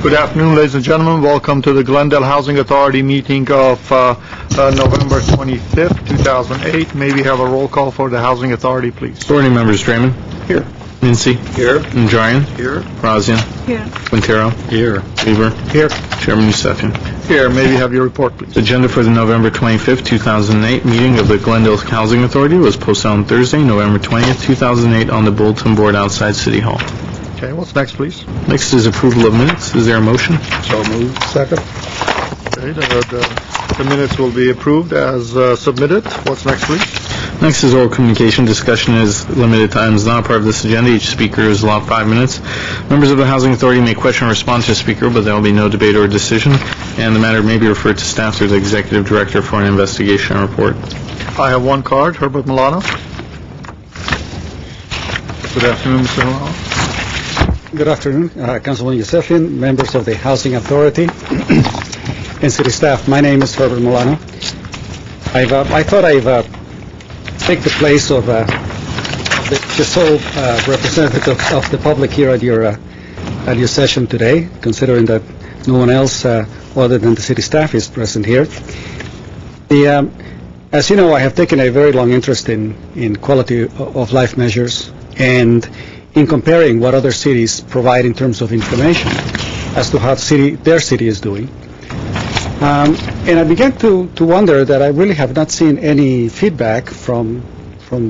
Good afternoon, ladies and gentlemen. Welcome to the Glendale Housing Authority meeting of November 25th, 2008. May we have a roll call for the Housing Authority, please? Authority members: Draymond. Here. Mincy. Here. Najarian. Here. Razian. Here. Quintero. Here. Weaver. Here. Chairman Yusefian. Here. May we have your report, please? The agenda for the November 25th, 2008 meeting of the Glendale Housing Authority was posted on Thursday, November 20th, 2008 on the bulletin board outside City Hall. Okay, what's next, please? Next is approval of minutes. Is there a motion? So moved. Second. Okay, the minutes will be approved as submitted. What's next, please? Next is oral communication. Discussion is limited time is not part of this agenda. Each speaker is allowed 5 minutes. Members of the Housing Authority may question or respond to a speaker, but there will be no debate or decision, and the matter may be referred to staff through the Executive Director for an investigation report. I have one card. Herbert Milano. Good afternoon, Mr. Milano. Good afternoon, Councilman Yusefian, members of the Housing Authority, and city staff. My name is Herbert Milano. I thought I'd take the place of the sole representative of the public here at your session today, considering that no one else other than the city staff is present here. As you know, I have taken a very long interest in quality of life measures and in comparing what other cities provide in terms of information as to how their city is doing. And I began to wonder that I really have not seen any feedback from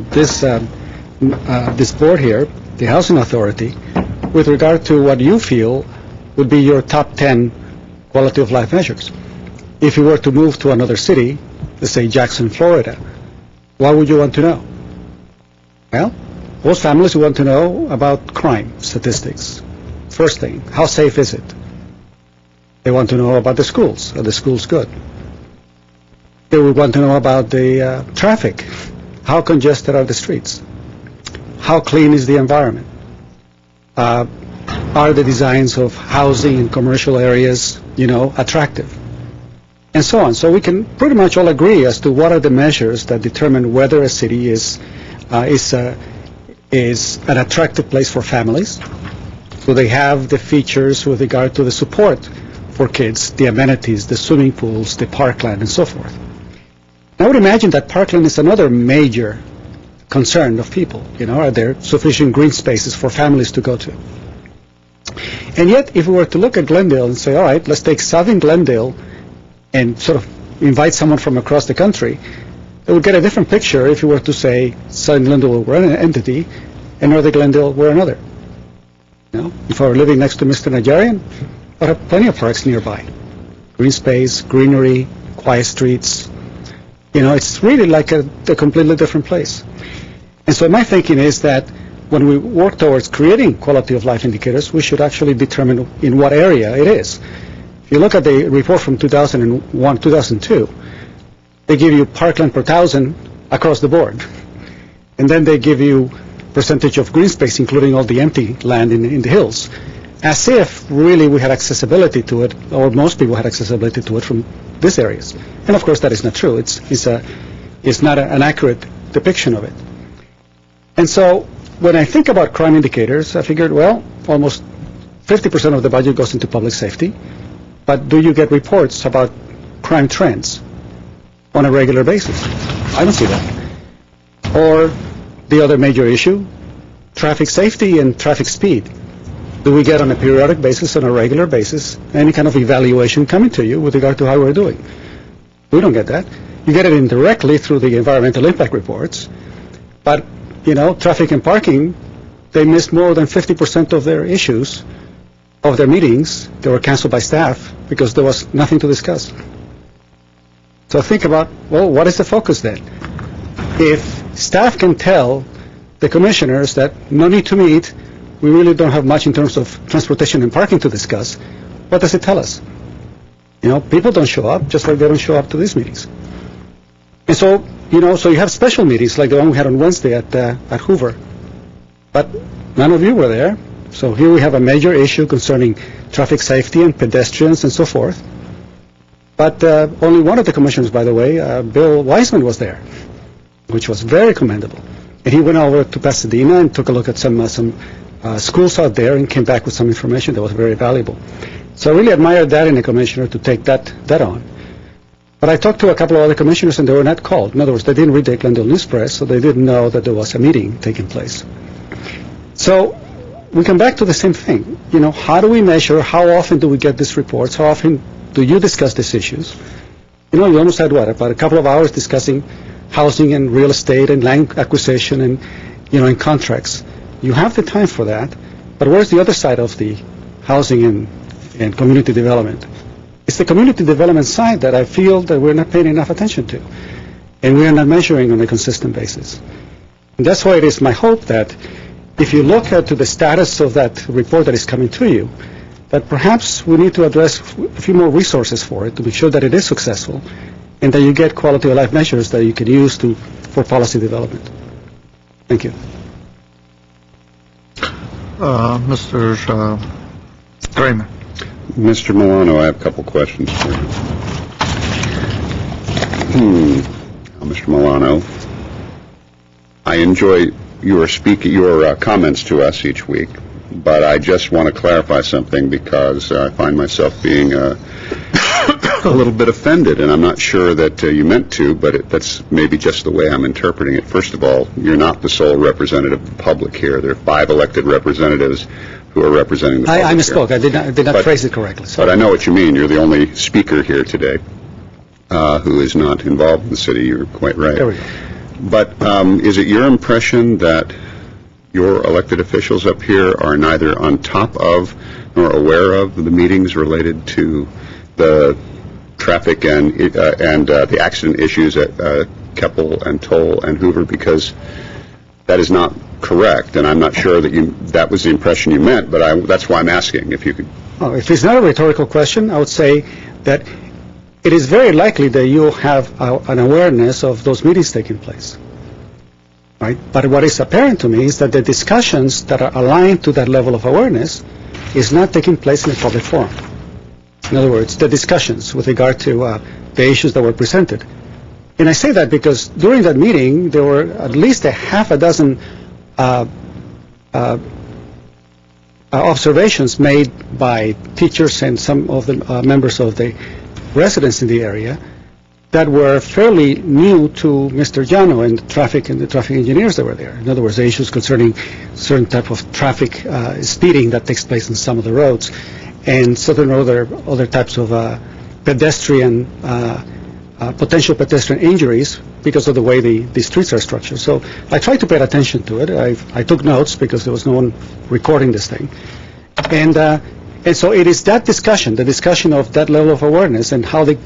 this board here, the Housing Authority, with regard to what you feel would be your top 10 quality of life measures. If you were to move to another city, let's say Jackson, Florida, what would you want to know? Well, most families want to know about crime statistics. First thing, how safe is it? They want to know about the schools. Are the schools good? They would want to know about the traffic. How congested are the streets? How clean is the environment? Are the designs of housing in commercial areas, attractive? And so on. So we can pretty much all agree as to what are the measures that determine whether a city is an attractive place for families. So they have the features with regard to the support for kids, the amenities, the swimming pools, the parkland, and so forth. I would imagine that parkland is another major concern of people. Are there sufficient green spaces for families to go to? And yet, if we were to look at Glendale and say, all right, let's take Southern Glendale and sort of invite someone from across the country, they would get a different picture if you were to say Southern Glendale were an entity and Northern Glendale were another. If I were living next to Mr. Najarian, I'd have plenty of parks nearby. Green space, greenery, quiet streets. It's really like a completely different place. And so my thinking is that when we work towards creating quality of life indicators, we should actually determine in what area it is. If you look at the report from 2001, 2002, they give you parkland per 1,000 across the board. And then they give you percentage of green space, including all the empty land in the hills, as if really we had accessibility to it, or most people had accessibility to it from these areas. And of course that is not true. It's not an accurate depiction of it. And so when I think about crime indicators, I figured, well, almost 50% of the budget goes into public safety, but do you get reports about crime trends on a regular basis? I don't see that. Or the other major issue, traffic safety and traffic speed. Do we get on a periodic basis, on a regular basis, any kind of evaluation coming to you with regard to how we're doing? We don't get that. You get it indirectly through the environmental impact reports, but, traffic and parking, they missed more than 50% of their issues, of their meetings. They were canceled by staff because there was nothing to discuss. So think about, well, what is the focus then? If staff can tell the commissioners that no need to meet, we really don't have much in terms of transportation and parking to discuss, what does it tell us? People don't show up, just like they don't show up to these meetings. And so, so you have special meetings like the one we had on Wednesday at Hoover. But none of you were there. So here we have a major issue concerning traffic safety and pedestrians and so forth. But only one of the commissioners, by the way, Bill Wiseman, was there, which was very commendable. And he went over to Pasadena and took a look at some schools out there and came back with some information that was very valuable. So I really admire that in a commissioner to take that on. But I talked to a couple of other commissioners, and they were not called. In other words, they didn't read the Glendale News Press, so they didn't know that there was a meeting taking place. So we come back to the same thing. How do we measure? How often do we get these reports? How often do you discuss these issues? You almost had, about a couple of hours discussing housing and real estate and land acquisition and, and contracts. You have the time for that, but where's the other side of the housing and community development? It's the community development side that I feel that we're not paying enough attention to, and we are not measuring on a consistent basis. And that's why it is my hope that if you look at the status of that report that is coming to you, that perhaps we need to address a few more resources for it to make sure that it is successful and that you get quality of life measures that you can use for policy development. Thank you. Mr. Raymond. Mr. Milano, I have a couple questions for you. Mr. Milano, I enjoy your comments to us each week, but I just want to clarify something because I find myself being a little bit offended, and I'm not sure that you meant to, but that's maybe just the way I'm interpreting it. First of all, you're not the sole representative of the public here. There are 5 elected representatives who are representing the public. I misspoke. Here. I did not phrase it correctly. But I know what you mean. You're the only speaker here today who is not involved in the city. You're quite right. There we go. But is it your impression that your elected officials up here are neither on top of nor aware of the meetings related to the traffic and the accident issues at Keppel and Toll and Hoover? Because that is not correct, and I'm not sure that was the impression you meant, but that's why I'm asking if you could. Oh, if it's not a rhetorical question, I would say that it is very likely that you'll have an awareness of those meetings taking place. Right? But what is apparent to me is that the discussions that are aligned to that level of awareness is not taking place in a public forum. In other words, the discussions with regard to the issues that were presented. And I say that because during that meeting, there were at least a half a dozen observations made by teachers and some of the members of the residents in the area that were fairly new to Mr. Llano and the traffic engineers that were there. In other words, the issues concerning certain type of traffic speeding that takes place on some of the roads, and certain other types of potential pedestrian injuries because of the way the streets are structured. So I tried to pay attention to it. I took notes because there was no one recording this thing. And so it is that discussion, the discussion of that level of awareness and how that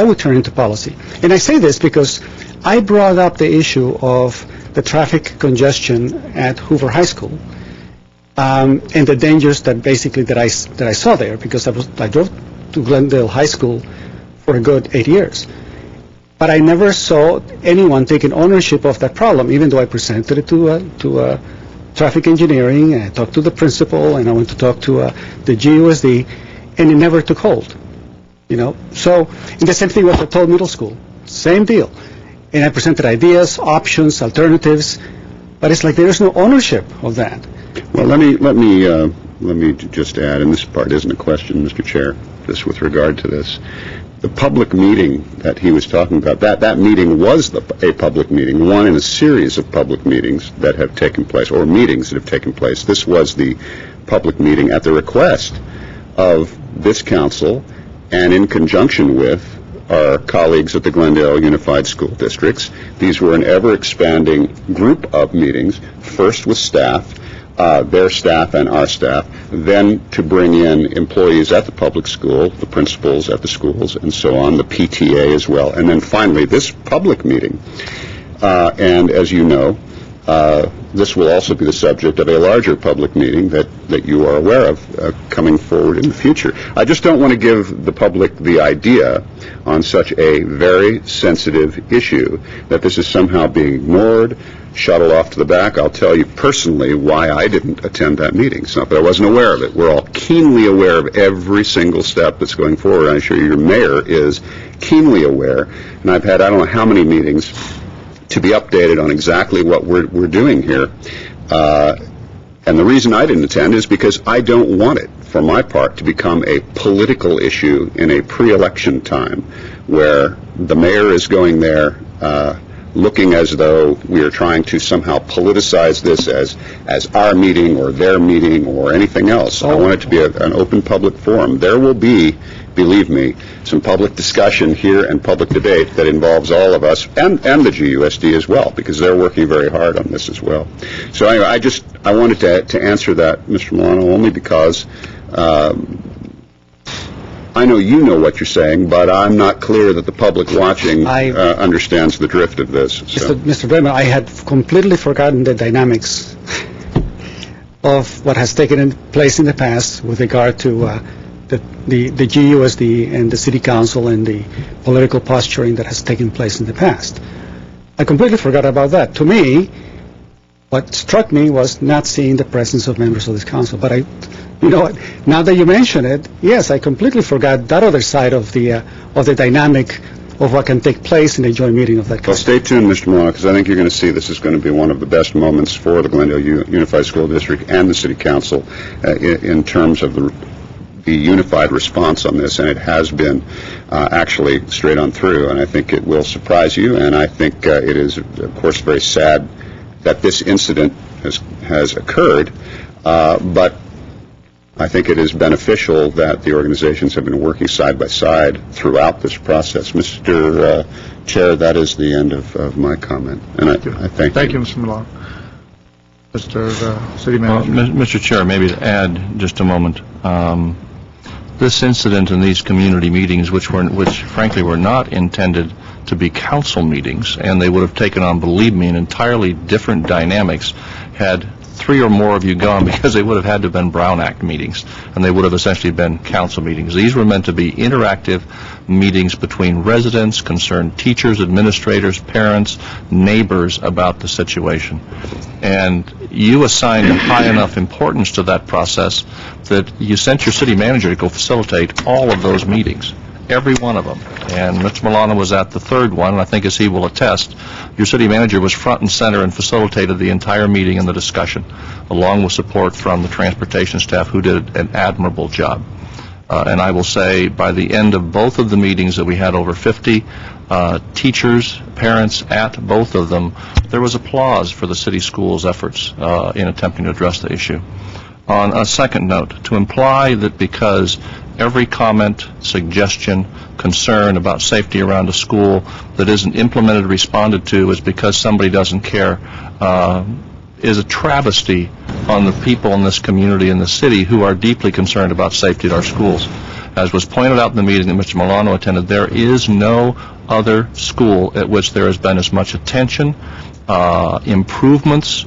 would turn into policy. And I say this because I brought up the issue of the traffic congestion at Hoover High School and the dangers that I saw there, because I drove to Glendale High School for a good 8 years. But I never saw anyone taking ownership of that problem, even though I presented it to traffic engineering, and I talked to the principal, and I went to talk to the GUSD, and it never took hold. So, and the same thing with the Toll Middle School, same deal. And I presented ideas, options, alternatives, but it's like there is no ownership of that. Well, let me just add, and this part isn't a question, Mr. Chair, just with regard to this. The public meeting that he was talking about, that meeting was a public meeting, one in a series of public meetings that have taken place, or meetings that have taken place. This was the public meeting at the request of this council and in conjunction with our colleagues at the Glendale Unified School Districts. These were an ever-expanding group of meetings, first with staff, their staff and our staff, then to bring in employees at the public school, the principals at the schools, and so on, the PTA as well, and then finally this public meeting. And as you know, this will also be the subject of a larger public meeting that you are aware of coming forward in the future. I just don't want to give the public the idea on such a very sensitive issue that this is somehow being ignored, shuttled off to the back. I'll tell you personally why I didn't attend that meeting. It's not that I wasn't aware of it. We're all keenly aware of every single step that's going forward. I'm sure your mayor is keenly aware. And I've had I don't know how many meetings to be updated on exactly what we're doing here. And the reason I didn't attend is because I don't want it. for my part, to become a political issue in a pre-election time where the mayor is going there looking as though we are trying to somehow politicize this as our meeting or their meeting or anything else. I want it to be an open public forum. There will be, believe me, some public discussion here and public debate that involves all of us and the GUSD as well, because they're working very hard on this as well. So anyway, I wanted to answer that, Mr. Milano, only because I know you know what you're saying, but I'm not clear that the public watching understands the drift of this. So. Mr. Bremer, I had completely forgotten the dynamics of what has taken place in the past with regard to the GUSD and the City Council and the political posturing that has taken place in the past. I completely forgot about that. To me, what struck me was not seeing the presence of members of this council. But you know what? Now that you mention it, yes, I completely forgot that other side of the dynamic of what can take place in a joint meeting of that kind. Well, stay tuned, Mr. Milano, because I think you're going to see this is going to be one of the best moments for the Glendale Unified School District and the City Council in terms of the unified response on this, and it has been actually straight on through, and I think it will surprise you, and I think it is, of course, very sad that this incident has occurred, but I think it is beneficial that the organizations have been working side by side throughout this process. Mr. Chair, that is the end of my comment, and I thank you. Thank you, Mr. Milano. Mr. City Manager. Mr. Chair, maybe to add just a moment, this incident in these community meetings, which frankly were not intended to be council meetings, and they would have taken on, believe me, an entirely different dynamics had 3 or more of you gone, because they would have had to have been Brown Act meetings, and they would have essentially been council meetings. These were meant to be interactive meetings between residents, concerned teachers, administrators, parents, neighbors about the situation. And you assigned a high enough importance to that process that you sent your city manager to go facilitate all of those meetings, every one of them. And Mr. Milano was at the 3rd one, and I think, as he will attest, your city manager was front and center and facilitated the entire meeting and the discussion, along with support from the transportation staff, who did an admirable job. And I will say, by the end of both of the meetings that we had, over 50 teachers, parents at both of them, there was applause for the city school's efforts in attempting to address the issue. On a second note, to imply that because every comment, suggestion, concern about safety around a school that isn't implemented or responded to is because somebody doesn't care is a travesty on the people in this community and the city who are deeply concerned about safety at our schools. As was pointed out in the meeting that Mr. Milano attended, there is no other school at which there has been as much attention, improvements,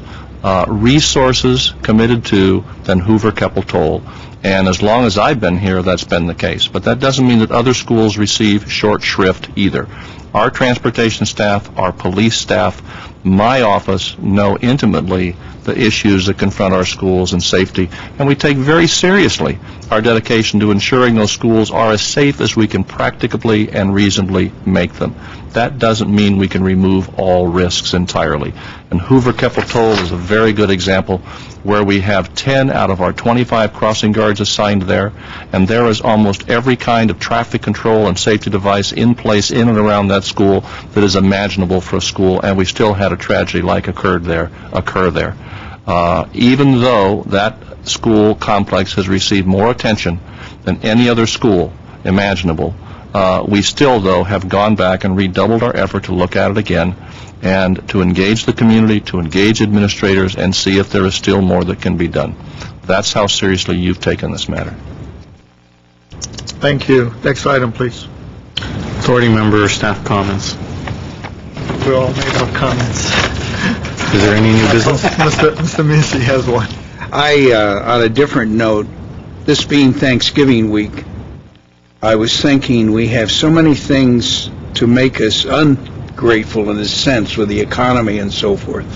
resources committed to than Hoover Keppel Toll. And as long as I've been here, that's been the case. But that doesn't mean that other schools receive short shrift either. Our transportation staff, our police staff, my office know intimately the issues that confront our schools and safety, and we take very seriously our dedication to ensuring those schools are as safe as we can practicably and reasonably make them. That doesn't mean we can remove all risks entirely. And Hoover Keppel Toll is a very good example, where we have 10 out of our 25 crossing guards assigned there, and there is almost every kind of traffic control and safety device in place in and around that school that is imaginable for a school, and we still had a tragedy like occur there. Even though that school complex has received more attention than any other school imaginable, we still, though, have gone back and redoubled our effort to look at it again and to engage the community, to engage administrators, and see if there is still more that can be done. That's how seriously you've taken this matter. Thank you. Next item, please. Authority member, staff comments. We all made our comments. Is there any new business? Mr. Missy has one. On a different note, this being Thanksgiving week, I was thinking we have so many things to make us ungrateful in a sense with the economy and so forth,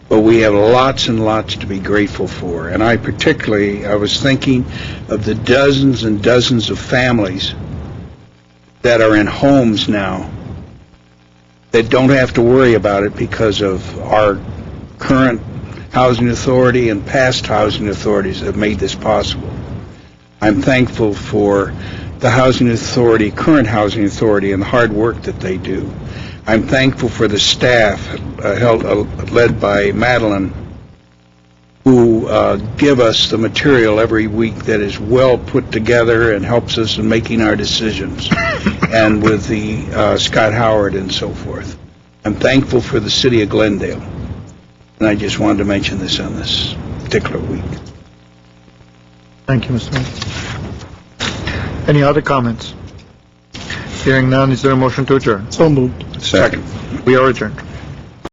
but we have lots and lots to be grateful for. And I was thinking of the dozens and dozens of families that are in homes now that don't have to worry about it because of our current housing authority and past housing authorities that have made this possible. I'm thankful for the Housing Authority, current Housing Authority, and the hard work that they do. I'm thankful for the staff led by Madeline, who give us the material every week that is well put together and helps us in making our decisions, and with the Scott Howard and so forth. I'm thankful for the city of Glendale, and I just wanted to mention this on this particular week. Thank you, Mr. Mayor. Any other comments? Hearing none, is there a motion to adjourn? So moved. Second. We are adjourned.